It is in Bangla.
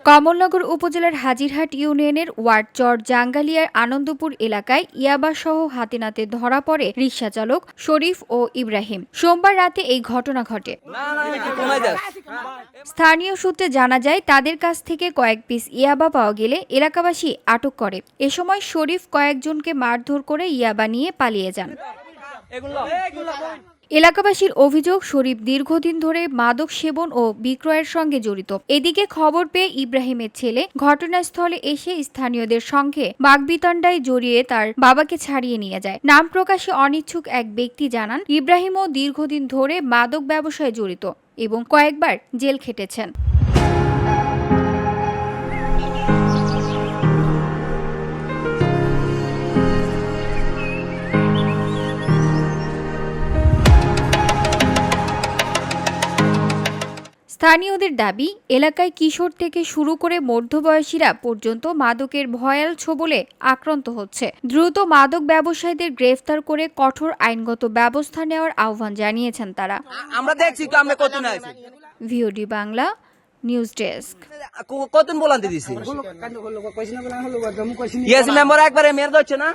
কমলনগর উপজেলার হাজিরহাট ইউনিয়নের ওয়ার্ড চর জাঙ্গালিয়ার আনন্দপুর এলাকায় ইয়াবাসহ হাতে নাতে ধরা পড়ে রিকশা চালক শরীফ ও ইব্রাহিম। সোমবার রাতে এই ঘটনা ঘটে। স্থানীয় সূত্রে জানা যায়, তাদের কাছ থেকে কয়েক পিস ইয়াবা পাওয়া গেলে এলাকাবাসী আটক করে। এ সময় শরীফ কয়েকজনকে মারধর করে ইয়াবা নিয়ে পালিয়ে যান। এলাকাবাসীর অভিযোগ, শরীফ দীর্ঘদিন ধরে মাদক সেবন ও বিক্রয়ের সঙ্গে জড়িত। এদিকে খবর পেয়ে ইব্রাহিমের ছেলে ঘটনাস্থলে এসে স্থানীয়দের সঙ্গে বাগবিতণ্ডায় জড়িয়ে তার বাবাকে ছাড়িয়ে নিয়ে যায়। নাম প্রকাশে অনিচ্ছুক এক ব্যক্তি জানান, ইব্রাহিমও দীর্ঘদিন ধরে মাদক ব্যবসায় জড়িত এবং কয়েকবার জেল খেটেছেন। স্থানীয়দের দাবি, এলাকায় কিশোর থেকে শুরু করে মধ্যবয়সীরা পর্যন্ত মাদকের ভয়াল ছোবলে আক্রান্ত হচ্ছে। দ্রুত মাদক ব্যবসায়ীদের গ্রেফতার করে কঠোর আইনগত ব্যবস্থা নেওয়ার আহ্বান জানিয়েছেন তারা। আমরা দেখছি তো, আমরা কত না আছি। VOD Bangla news desk. কতদিন বলাতে দিছি ইয়েস মেম্বার একবারে মেরে দিচ্ছে না।